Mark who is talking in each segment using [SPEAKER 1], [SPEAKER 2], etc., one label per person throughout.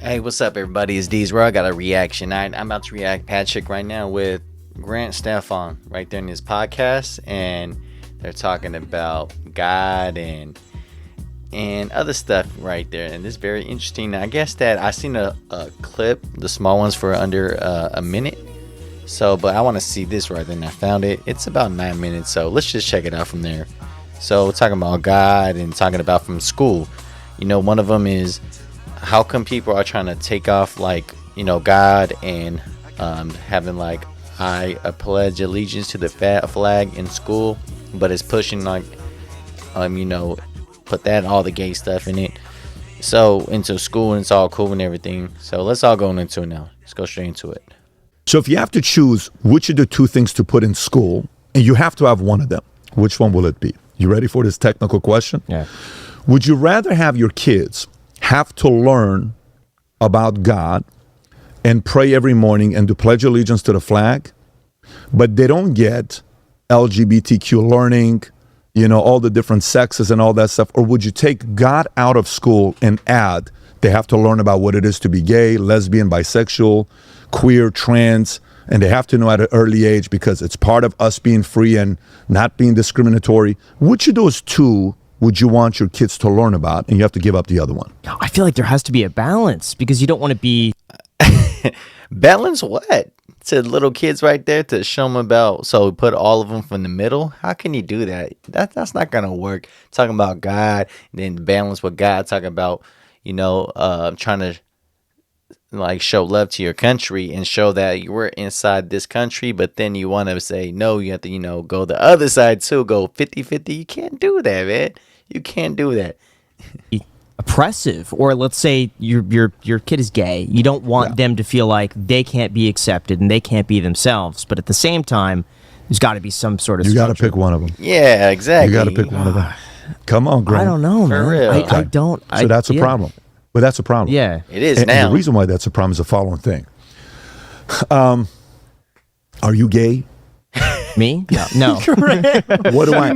[SPEAKER 1] Hey, what's up, everybody? It's D's where I got a reaction. I'm about to react Patrick right now with Grant Stefan right there in his podcast, and they're talking about God and other stuff right there, and it's very interesting. I guess that I seen a clip, the small ones for under a minute. So, but I want to see this right then. I found it. It's about 9 minutes, so let's just check it out from there. So, we're talking about God and talking about from school. You know, one of them is how come people are trying to take off like, you know, God and having like I pledge allegiance to the flag in school, but it's pushing like you know, put that all the gay stuff in it. So into school, and it's all cool and everything. So let's all go into it now. Let's go straight into it.
[SPEAKER 2] So if you have to choose which of the two things to put in school, and you have to have one of them, which one will it be? You ready for this technical question?
[SPEAKER 3] Yeah.
[SPEAKER 2] Would you rather have your kids have to learn about God and pray every morning and to pledge allegiance to the flag, but they don't get LGBTQ learning, you know, all the different sexes and all that stuff? Or would you take God out of school and add they have to learn about what it is to be gay, lesbian, bisexual, queer, trans, and they have to know at an early age because it's part of us being free and not being discriminatory? Which of those two would you want your kids to learn about, and you have to give up the other one?
[SPEAKER 3] I feel like there has to be a balance because you don't want to be...
[SPEAKER 1] Balance what? To little kids right there to show them about, so put all of them from the middle? How can you do that? That's not going to work. Talking about God, then balance with God, talking about, you know, trying to like show love to your country and show that you were inside this country, but then you want to say, no, you have to, you know, go the other side too, go 50-50. You can't do that, man. You can't do that.
[SPEAKER 3] Oppressive, or let's say your kid is gay. You don't want them to feel like they can't be accepted and they can't be themselves, but at the same time, there's got to be some sort of
[SPEAKER 2] You got to
[SPEAKER 3] structure.
[SPEAKER 2] pick one of them.
[SPEAKER 1] Yeah, exactly.
[SPEAKER 2] You got to pick one of them. Come on, Grant.
[SPEAKER 3] I don't know, man.
[SPEAKER 1] For real.
[SPEAKER 3] I don't.
[SPEAKER 2] So that's a problem. But that's a problem.
[SPEAKER 3] Yeah.
[SPEAKER 1] It is
[SPEAKER 2] And
[SPEAKER 1] now.
[SPEAKER 2] the reason why that's a problem is the following thing. Are you gay?
[SPEAKER 3] Me? No.
[SPEAKER 2] What do I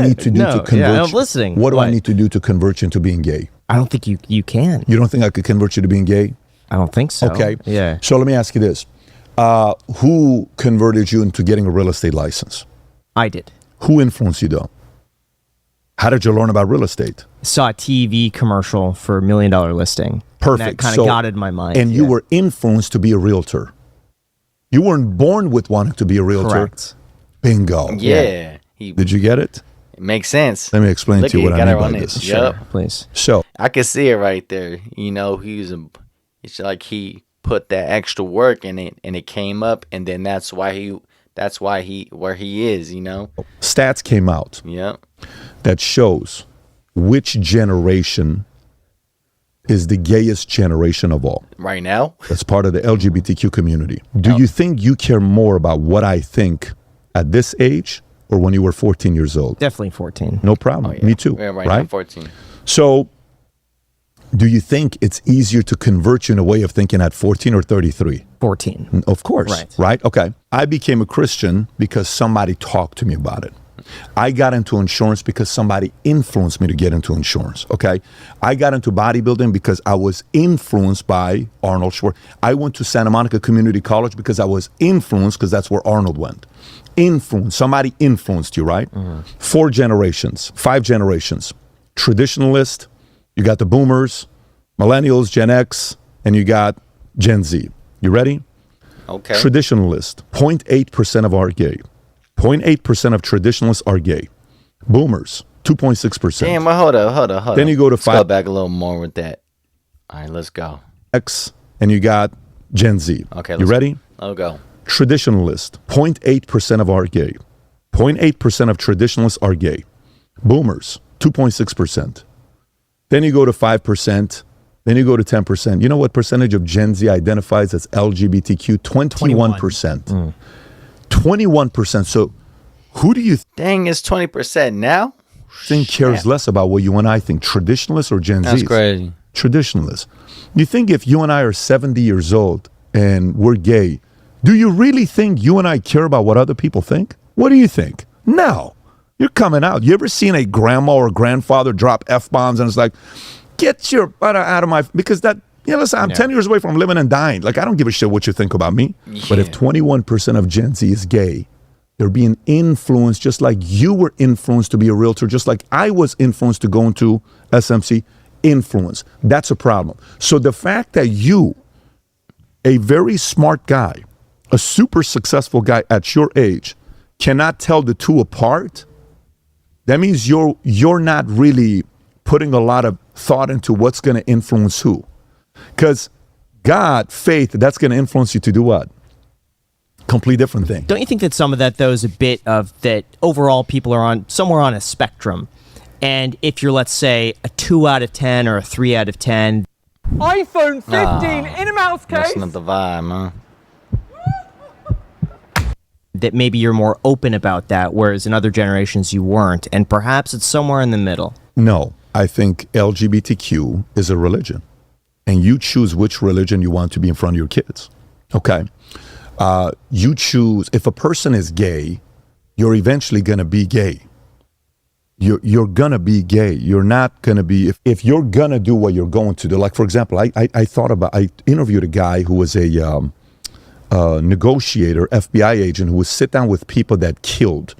[SPEAKER 2] need to do to convert
[SPEAKER 3] yeah, I'm
[SPEAKER 2] you?
[SPEAKER 3] listening.
[SPEAKER 2] What do I
[SPEAKER 3] What?
[SPEAKER 2] need to do to convert you into being gay?
[SPEAKER 3] I don't think you can.
[SPEAKER 2] You don't think I could convert you to being gay?
[SPEAKER 3] I don't think so.
[SPEAKER 2] Okay.
[SPEAKER 3] Yeah.
[SPEAKER 2] So let me ask you this. Who converted you into getting a real estate license?
[SPEAKER 3] I did.
[SPEAKER 2] Who influenced you though? How did you learn about real estate?
[SPEAKER 3] Saw a TV commercial for $1 million listing.
[SPEAKER 2] Perfect.
[SPEAKER 3] And that kind of got in my mind.
[SPEAKER 2] And you were influenced to be a realtor. You weren't born with wanting to be a realtor.
[SPEAKER 3] Correct.
[SPEAKER 2] Bingo.
[SPEAKER 1] Yeah.
[SPEAKER 2] Did you get it?
[SPEAKER 1] It makes sense.
[SPEAKER 2] Let me explain
[SPEAKER 1] Look
[SPEAKER 2] to you
[SPEAKER 1] at
[SPEAKER 2] what
[SPEAKER 1] you,
[SPEAKER 2] I
[SPEAKER 1] got
[SPEAKER 2] mean
[SPEAKER 1] it
[SPEAKER 2] by
[SPEAKER 1] on it.
[SPEAKER 2] this.
[SPEAKER 3] Sure,
[SPEAKER 1] Yep.
[SPEAKER 3] please.
[SPEAKER 2] So,
[SPEAKER 1] I can see it right there. You know, it's like he put that extra work in it, and it came up, and then that's why he where he is. You know.
[SPEAKER 2] stats came out
[SPEAKER 1] Yep.
[SPEAKER 2] that shows which generation is the gayest generation of all.
[SPEAKER 1] Right now.
[SPEAKER 2] That's part of the LGBTQ community. Do you think you care more about what I think at this age or when you were 14 years old?
[SPEAKER 3] Definitely 14.
[SPEAKER 2] No problem.
[SPEAKER 1] Oh, yeah.
[SPEAKER 2] Me too.
[SPEAKER 1] Yeah, right,
[SPEAKER 2] right?
[SPEAKER 1] now, 14.
[SPEAKER 2] So, do you think it's easier to convert you in a way of thinking at 14 or 33?
[SPEAKER 3] 14.
[SPEAKER 2] Of course. Right? Okay. I became a Christian because somebody talked to me about it. I got into insurance because somebody influenced me to get into insurance. Okay. I got into bodybuilding because I was influenced by Arnold Schwarzenegger. I went to Santa Monica Community College because I was influenced because that's where Arnold went. Somebody influenced you, right? 4 generations, 5 generations. Traditionalist, you got the boomers, millennials, Gen X, and you got Gen Z. You ready?
[SPEAKER 1] Okay.
[SPEAKER 2] Traditionalist, 0.8% of are gay. 0.8% of traditionalists are gay. Boomers, 2.6%.
[SPEAKER 1] Damn. Well, hold up.
[SPEAKER 2] Then you go to
[SPEAKER 1] Let's go
[SPEAKER 2] 5
[SPEAKER 1] back a little more with that. All right, let's go.
[SPEAKER 2] X, and you got Gen Z.
[SPEAKER 1] Okay.
[SPEAKER 2] You ready?
[SPEAKER 1] I'll go.
[SPEAKER 2] Traditionalist, 0.8% of are gay. 0.8% of traditionalists are gay. Boomers, 2.6%. Then you go to 5%. Then you go to 10%. You know what percentage of Gen Z identifies as LGBTQ? 21%. 21%. So who do you
[SPEAKER 1] Dang, it's 20% now.
[SPEAKER 2] think cares less about what you and I think? Traditionalists or Gen Z?
[SPEAKER 1] That's crazy.
[SPEAKER 2] Traditionalists. You think if you and I are 70 years old and we're gay, do you really think you and I care about what other people think? What do you think? No. You're coming out. You ever seen a grandma or grandfather drop F-bombs and it's like, get your butt out of my... Because that Yeah, listen, I'm 10 years away from living and dying. Like, I don't give a shit what you think about me. But if 21% of Gen Z is gay, they're being influenced just like you were influenced to be a realtor, just like I was influenced to go into SMC. Influence. That's a problem. So the fact that you, a very smart guy, a super successful guy at your age, cannot tell the two apart, that means you're not really putting a lot of thought into what's going to influence who. Because God, faith, that's going to influence you to do what? Complete different thing.
[SPEAKER 3] Don't you think that some of that, though, is a bit of that overall people are on somewhere on a spectrum? And if you're, let's say, a 2 out of 10 or a 3 out of 10.
[SPEAKER 4] iPhone 15 in a mouse case.
[SPEAKER 1] That's not the vibe, man.
[SPEAKER 3] That maybe you're more open about that, whereas in other generations you weren't. And perhaps it's somewhere in the middle.
[SPEAKER 2] No, I think LGBTQ is a religion. And you choose which religion you want to be in front of your kids. Okay? You choose, if a person is gay, you're eventually going to be gay. You're going to be gay. You're not going to be, if you're going to do what you're going to do. Like, for example, I interviewed a guy who was a negotiator, FBI agent, who would sit down with people that killed,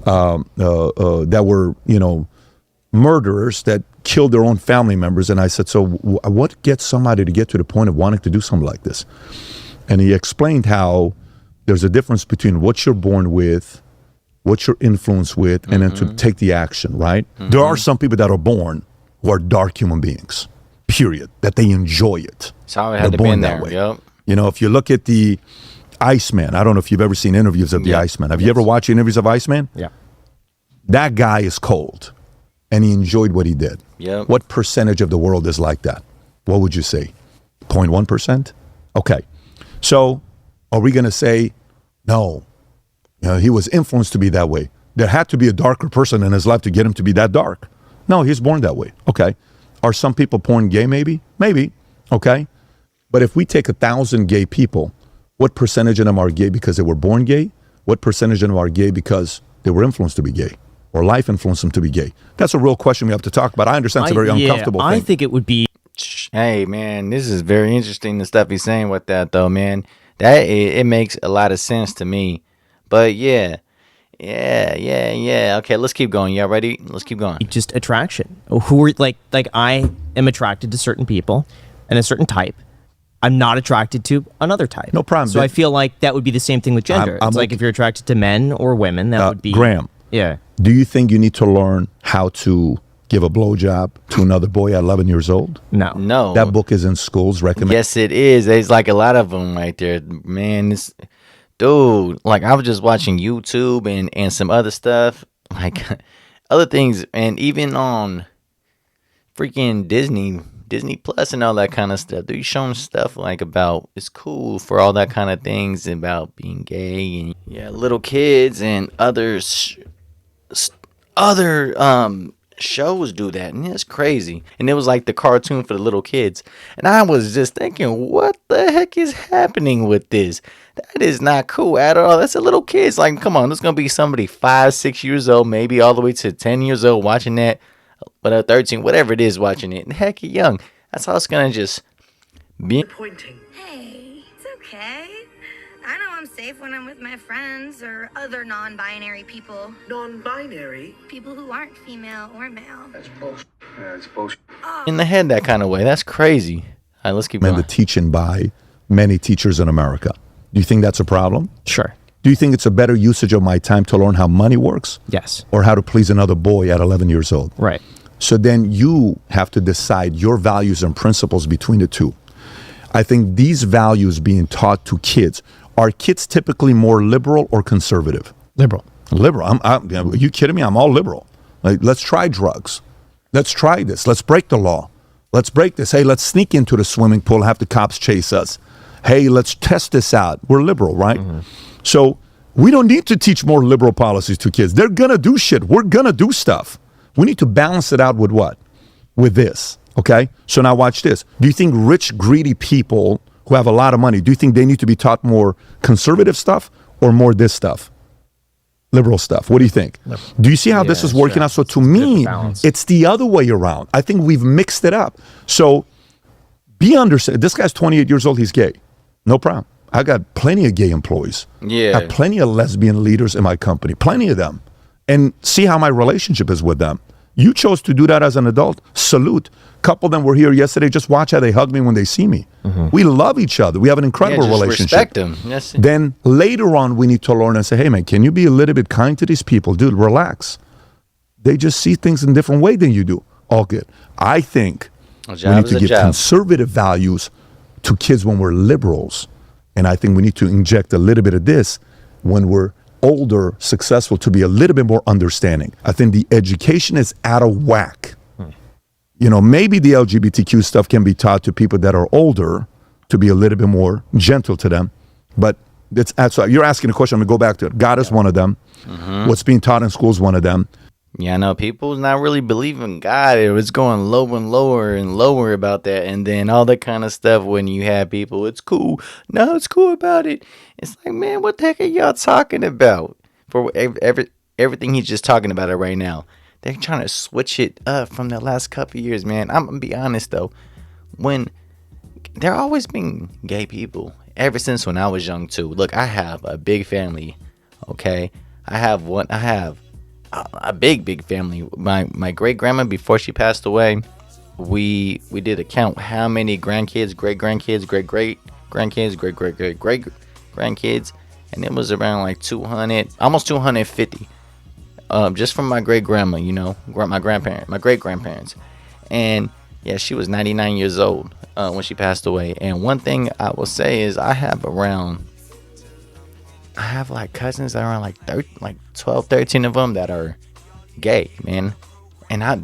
[SPEAKER 2] that were, murderers that killed their own family members. And I said, so what gets somebody to get to the point of wanting to do something like this? And he explained how there's a difference between what you're born with, what you're influenced with, and then to take the action, right? There are some people that are born who are dark human beings, period, that they enjoy it.
[SPEAKER 1] That's how it had to be in there. Yep.
[SPEAKER 2] If you look at the Iceman, I don't know if you've ever seen interviews of the Iceman. Have you ever watched interviews of Iceman?
[SPEAKER 3] Yeah.
[SPEAKER 2] That guy is cold, and he enjoyed what he did.
[SPEAKER 1] Yep.
[SPEAKER 2] What percentage of the world is like that? What would you say? 0.1%? Okay. So are we going to say, no, he was influenced to be that way? There had to be a darker person in his life to get him to be that dark. No, he's born that way. Okay. Are some people born gay? Maybe. Okay. But if we take 1,000 gay people, what percentage of them are gay because they were born gay? What percentage of them are gay because they were influenced to be gay? Or life influenced them to be gay? That's a real question we have to talk about. I understand it's a very uncomfortable thing.
[SPEAKER 3] I think it would be.
[SPEAKER 1] Hey, man, this is very interesting, the stuff he's saying with that, though, man. That it makes a lot of sense to me. But yeah. Okay, let's keep going. Y'all ready? Let's keep going.
[SPEAKER 3] Just attraction. Who are like I am attracted to certain people and a certain type. I'm not attracted to another type.
[SPEAKER 2] No problem.
[SPEAKER 3] So I feel like that would be the same thing with gender. It's like if you're attracted to men or women, that would be.
[SPEAKER 2] Graham.
[SPEAKER 3] Yeah.
[SPEAKER 2] Do you think you need to learn how to give a blowjob to another boy at 11 years old?
[SPEAKER 1] No.
[SPEAKER 2] That book is in schools. Recommend.
[SPEAKER 1] Yes, it is. There's like a lot of them right there, man. Dude, like I was just watching YouTube and some other stuff, like other things, and even on freaking Disney Plus and all that kind of stuff. They're showing stuff like about it's cool for all that kind of things about being gay and little kids and other shows do that, and it's crazy. And it was like the cartoon for the little kids, and I was just thinking, what the heck is happening with this? That is not cool at all. That's a little kids. Like, come on, there's gonna be somebody 5-6 years old, maybe all the way to 10 years old watching that, but 13, whatever it is, watching it. And heck, you're young. That's how it's gonna just be.
[SPEAKER 5] Pointing. Hey, it's okay. I know I'm safe when I'm with my friends or other non-binary people.
[SPEAKER 4] Non-binary?
[SPEAKER 5] People who aren't female or male.
[SPEAKER 4] That's bullshit. That's bullshit.
[SPEAKER 1] In the head that kind of way. That's crazy. All right, let's keep going.
[SPEAKER 2] The teaching by many teachers in America. Do you think that's a problem?
[SPEAKER 3] Sure.
[SPEAKER 2] Do you think it's a better usage of my time to learn how money works?
[SPEAKER 3] Yes.
[SPEAKER 2] Or how to please another boy at 11 years old?
[SPEAKER 3] Right.
[SPEAKER 2] So then you have to decide your values and principles between the two. I think these values being taught to kids, are kids typically more liberal or conservative?
[SPEAKER 3] Liberal.
[SPEAKER 2] Liberal. Are you kidding me? I'm all liberal. Like, let's try drugs. Let's try this. Let's break the law. Let's break this. Hey, let's sneak into the swimming pool and have the cops chase us. Hey, let's test this out. We're liberal, right? Mm-hmm. So we don't need to teach more liberal policies to kids. They're going to do shit. We're going to do stuff. We need to balance it out with what? With this, okay? So now watch this. Do you think rich, greedy people who have a lot of money, do you think they need to be taught more conservative stuff or more this stuff? Liberal stuff. What do you think? Do you see how this is working out? So to me, it's the other way around. I think we've mixed it up. So Be understand. This guy's 28 years old. He's gay. No problem. I got plenty of gay employees.
[SPEAKER 1] Yeah.
[SPEAKER 2] I have plenty of lesbian leaders in my company. Plenty of them. And see how my relationship is with them. You chose to do that as an adult. Salute. Couple of them were here yesterday. Just watch how they hug me when they see me. We love each other. We have an incredible
[SPEAKER 1] just
[SPEAKER 2] relationship.
[SPEAKER 1] Respect them. Yes.
[SPEAKER 2] Then later on, we need to learn and say, hey, man, can you be a little bit kind to these people? Dude, relax. They just see things in a different way than you do. All good. I think we need to give conservative values to kids when we're liberals. And I think we need to inject a little bit of this when we're older, successful, to be a little bit more understanding. I think the education is out of whack. You know, maybe the LGBTQ stuff can be taught to people that are older to be a little bit more gentle to them. But so you're asking a question. I'm going to go back to it. God is one of them. What's being taught in school is one of them.
[SPEAKER 1] Yeah, I know people's not really believing God. It was going lower and lower and lower about that. And then all that kind of stuff when you have people, it's cool. No, it's cool about it. It's like, man, what the heck are y'all talking about? For everything he's just talking about it right now. They're trying to switch it up from the last couple of years, man. I'm going to be honest, though. When there always been gay people, ever since when I was young, too. Look, I have a big family, okay? I have a big family. My great grandma, before she passed away, we did a count how many grandkids, great grandkids, great grandkids, great grandkids, and it was around like 200, almost 250. Just from my great grandma, you know, my great grandparents, and yeah, she was 99 years old when she passed away. And one thing I will say is I have like cousins that are around like 12, 13 of them that are gay, man. And I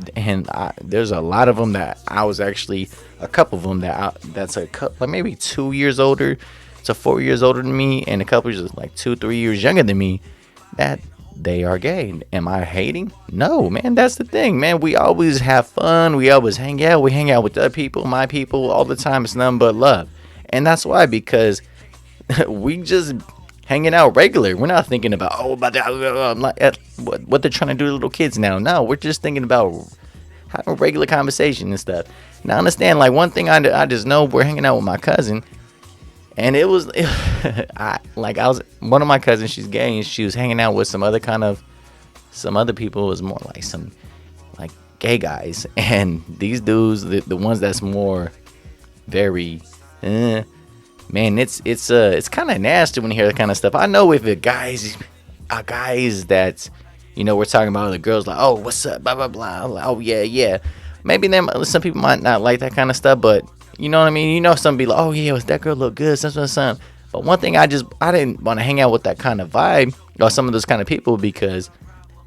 [SPEAKER 1] there's a lot of them that I was actually, a couple of them that's like maybe 2 years older to 4 years older than me, and a couple years like 2-3 years younger than me, that they are gay. Am I hating? No, man. That's the thing, man. We always have fun. We always hang out. We hang out with other people, my people, all the time. It's nothing but love. And that's why, because we just hanging out regular. We're not thinking about what they're trying to do to little kids now. No, we're just thinking about having a regular conversation and stuff. Now, understand, like, one thing I just know, we're hanging out with my cousin, and it was one of my cousins, she's gay, and she was hanging out with some other people. It was more like some like gay guys, and these dudes, the ones that's more very man, it's kind of nasty when you hear that kind of stuff. I know if it guys that, you know, we're talking about the girls like, oh, what's up, blah blah blah, like, oh yeah, maybe some people might not like that kind of stuff, but you know what I mean. You know, some be like, oh yeah, that girl look good, something. But one thing I didn't want to hang out with that kind of vibe or some of those kind of people, because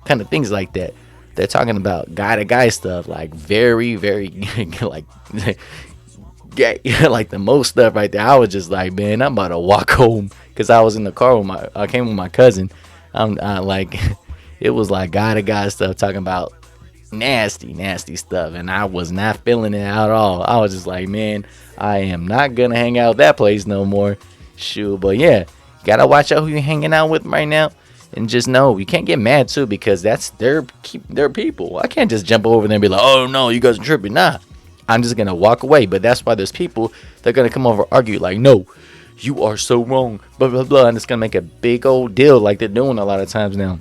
[SPEAKER 1] kind of things like that. They're talking about guy to guy stuff, like very very like gay, like the most stuff right there. I was just like, man, I'm about to walk home, because I was in the car I came with my cousin. Like it was like guy to guy stuff, talking about nasty stuff, and I was not feeling it at all. I was just like, man, I am not gonna hang out at that place no more. Shoot, but yeah, you gotta watch out who you're hanging out with right now, and just know you can't get mad too, because that's their people. I can't just jump over there and be like, oh no, you guys are tripping. Nah, I'm just gonna walk away. But that's why there's people that are gonna come over and argue like, no, you are so wrong, blah blah blah, and it's gonna make a big old deal like they're doing a lot of times now.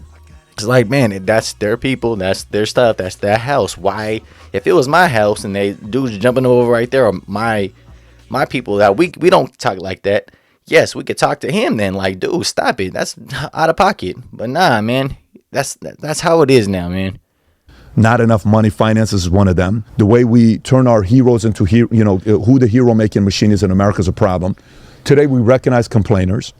[SPEAKER 1] It's like, man, that's their people, that's their stuff, that's their house. Why, if it was my house and they dudes jumping over right there, or my people, that we don't talk like that. Yes, we could talk to him then, like, dude, stop it, that's out of pocket. But nah, man, that's how it is now, man.
[SPEAKER 2] Not enough money. Finances is one of them. The way we turn our heroes into who the hero making machine is in America is a problem. Today we recognize complainers.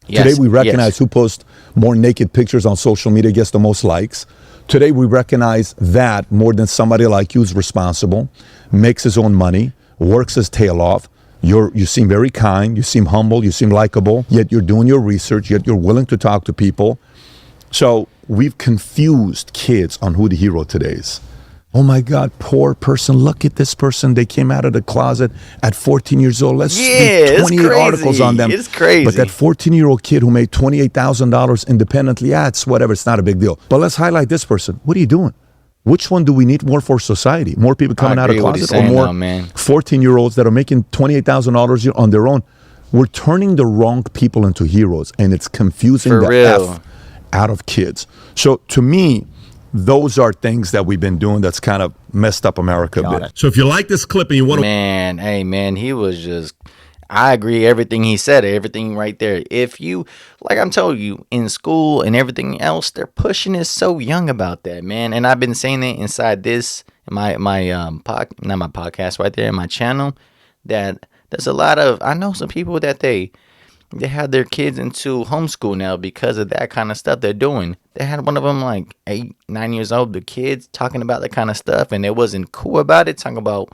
[SPEAKER 2] Yes, today we recognize who posts more naked pictures on social media, gets the most likes. Today we recognize that more than somebody like you who's responsible, makes his own money, works his tail off. You seem very kind, you seem humble, you seem likable, yet you're doing your research, yet you're willing to talk to people. So we've confused kids on who the hero today is. Oh my God, poor person. Look at this person. They came out of the closet at 14 years old. Let's do 28 articles on them.
[SPEAKER 1] It's crazy.
[SPEAKER 2] But that 14-year-old kid who made $28,000 independently, it's whatever. It's not a big deal. But let's highlight this person. What are you doing? Which one do we need more for society? More people coming out of
[SPEAKER 1] agree with you
[SPEAKER 2] closet, or
[SPEAKER 1] saying,
[SPEAKER 2] more
[SPEAKER 1] though, man.
[SPEAKER 2] 14-year-olds that are making $28,000 on their own? We're turning the wrong people into heroes, and it's confusing
[SPEAKER 1] For
[SPEAKER 2] the
[SPEAKER 1] real.
[SPEAKER 2] F out of kids. So to me, those are things that we've been doing that's kind of messed up America a bit. So if you like this clip and you want to...
[SPEAKER 1] Man, hey, man, he was just... I agree everything he said, everything right there. If you, like I'm telling you, in school and everything else, they're pushing it so young about that, man. And I've been saying it inside this, not my podcast right there, in my channel, that there's a lot of, I know some people that they have their kids into homeschool now because of that kind of stuff they're doing. They had one of them like 8, 9 years old, the kids talking about that kind of stuff, and it wasn't cool about it, talking about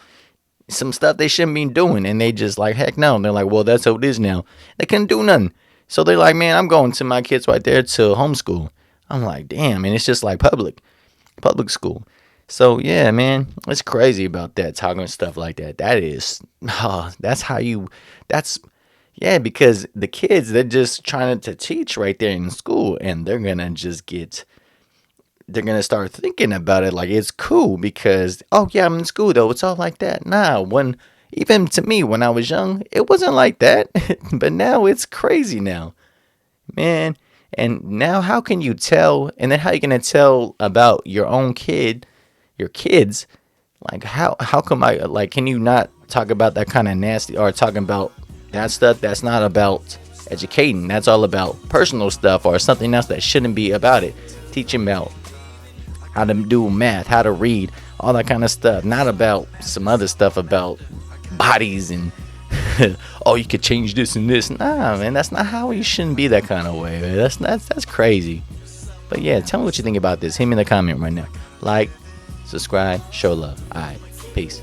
[SPEAKER 1] some stuff they shouldn't be doing, and they just like, heck no. And they're like, well, that's how it is now. They couldn't do nothing. So they're like, man, I'm going to my kids right there to homeschool. I'm like, damn, and it's just like public school. So yeah, man, it's crazy about that, talking stuff like that. That is, yeah, because the kids, they're just trying to teach right there in school, and they're gonna start thinking about it like it's cool because, oh yeah, I'm in school though, it's all like that. Nah, even to me when I was young, it wasn't like that. But now it's crazy now, man. And now how can you tell, and then how you gonna tell about your own kid, your kids? Like how come can you not talk about that kind of nasty, or talking about that stuff that's not about educating, that's all about personal stuff or something else that shouldn't be about it? Teaching about how to do math, how to read, all that kind of stuff. Not about some other stuff about bodies and oh, you could change this and this. Nah, man, that's not how you shouldn't be that kind of way, man. That's crazy. But yeah, tell me what you think about this. Hit me in the comment right now. Like, subscribe, show love. All right, peace.